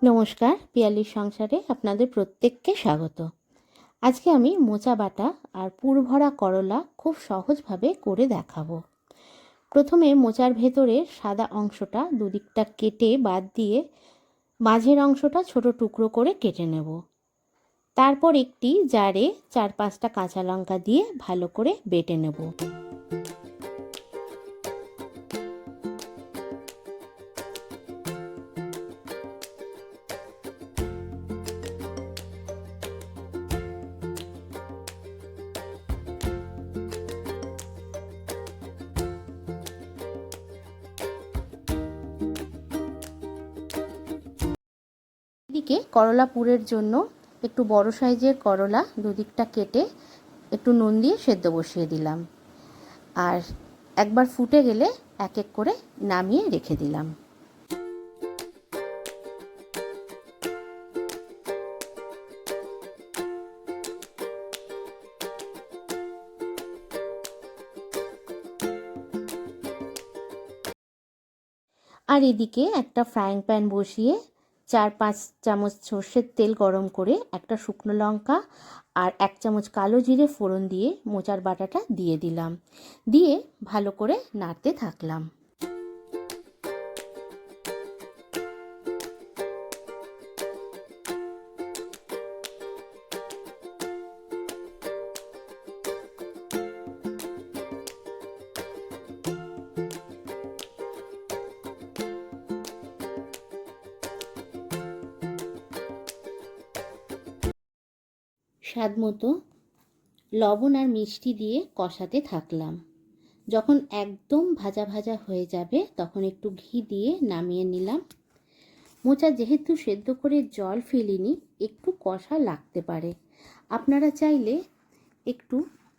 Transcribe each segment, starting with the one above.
নমস্কার, পিয়ালির সংসারে আপনাদের প্রত্যেককে স্বাগত। আজকে আমি মোচা বাটা আর পুরভরা করলা খুব সহজভাবে করে দেখাবো। প্রথমে মোচার ভেতরের সাদা অংশটা দুদিকটা কেটে বাদ দিয়ে মাঝের অংশটা ছোট টুকরো করে কেটে নেব। তারপর একটি জারে 4-5টা কাঁচা লঙ্কা দিয়ে ভালো করে বেটে নেব। এদিকে করলা পুরের জন্য একটু বড় সাইজের করলা দুদিকটা কেটে একটু নুন দিয়ে সেদ্ধ বসিয়ে দিলাম, আর একবার ফুটে গেলে এক এক করে নামিয়ে রেখে দিলাম। আর এদিকে একটা ফ্রাইং প্যান বসিয়ে 4-5 চামচ সর্ষের তেল গরম করে একটা শুকনো লঙ্কা আর 1 চামচ কালো জিরে ফোড়ন দিয়ে মোচার বাটাটা দিয়ে দিলাম, দিয়ে ভালো করে নাড়তে থাকলাম। স্বাদ মতো লবণ আর মিষ্টি দিয়ে কষাতে থাকলাম। যখন একদম ভাজা ভাজা হয়ে যাবে তখন একটু ঘি দিয়ে নামিয়ে নিলাম। মোচা যেহেতু সেদ্ধ করে জল ফেলিনি, একটু কষা লাগতে পারে। আপনারা চাইলে একটু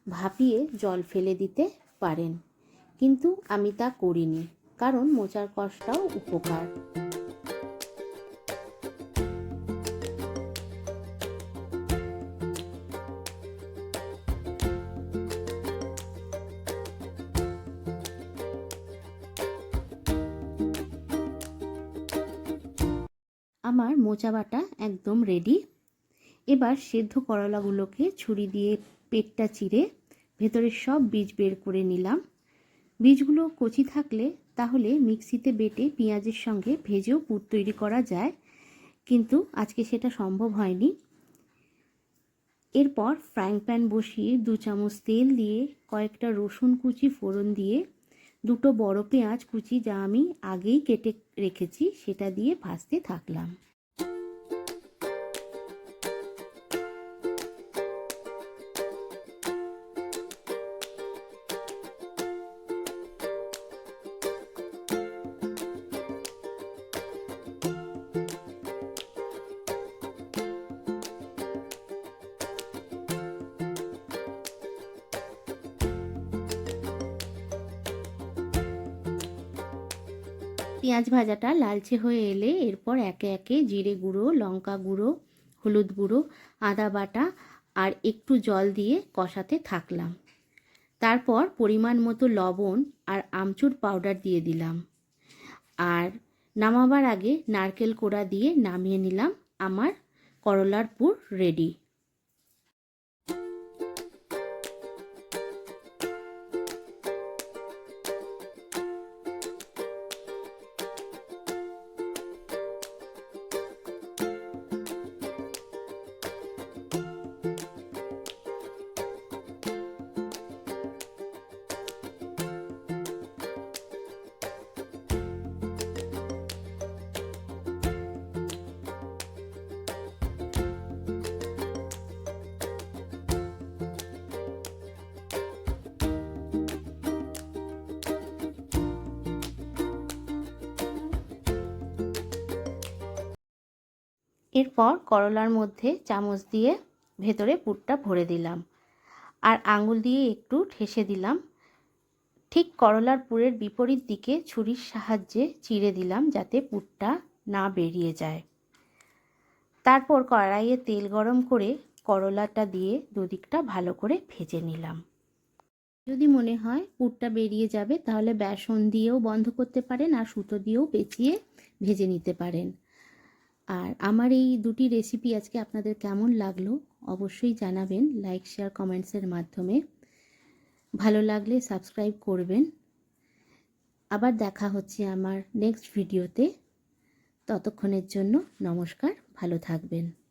ভাপিয়ে জল ফেলে দিতে পারেন, কিন্তু আমি তা করিনি, কারণ মোচার কষটাও উপকার। আমার মোচা বাটা একদম রেডি। এবার সেদ্ধ করলাগুলোকে ছুরি দিয়ে পেটটা চিরে ভেতরের সব বীজ বের করে নিলাম। বীজগুলো কচি থাকলে তাহলে মিক্সিতে বেটে পেঁয়াজের সঙ্গে ভেজেও পুর তৈরি করা যায়, কিন্তু আজকে সেটা সম্ভব হয়নি। এরপর ফ্রাইং প্যান বসিয়ে 2 চামচ তেল দিয়ে কয়েকটা রসুন কুচি ফোড়ন দিয়ে 2টো বড় পেঁয়াজ কুচি, যা আমি আগেই কেটে রেখেছি, সেটা দিয়ে ভাজতে থাকলাম। পেঁয়াজ ভাজাটা লালচে হয়ে এলে এরপর একে একে জিরে গুঁড়ো, লঙ্কা গুঁড়ো, হলুদ গুঁড়ো, আদা বাটা আর একটু জল দিয়ে কষাতে থাকলাম। তারপর পরিমাণ মতো লবণ আর আমচুর পাউডার দিয়ে দিলাম, আর নামাবার আগে নারকেল কোড়া দিয়ে নামিয়ে নিলাম। আমার করলার পুর রেডি। এরপর করলার মধ্যে চামচ দিয়ে ভেতরে পুরটা ভরে দিলাম, আর আঙুল দিয়ে একটু ঠেসে দিলাম। ঠিক করলার পুরের বিপরীত দিকে ছুরির সাহায্যে চিড়ে দিলাম, যাতে পুরটা না বেরিয়ে যায়। তারপর কড়াইয়ে তেল গরম করে করলাটা দিয়ে দুদিকটা ভালো করে ভেজে নিলাম। যদি মনে হয় পুরটা বেরিয়ে যাবে তাহলে বেসন দিয়েও বন্ধ করতে পারেন, আর সুতো দিয়েও পেঁচিয়ে ভেজে নিতে পারেন। আর আমার এই দুটি রেসিপি আজকে আপনাদের কেমন লাগলো অবশ্যই জানাবেন লাইক শেয়ার কমেন্টসের মাধ্যমে। ভালো লাগলে সাবস্ক্রাইব করবেন। আবার দেখা হচ্ছে আমার নেক্সট ভিডিওতে। ততক্ষণের জন্য নমস্কার, ভালো থাকবেন।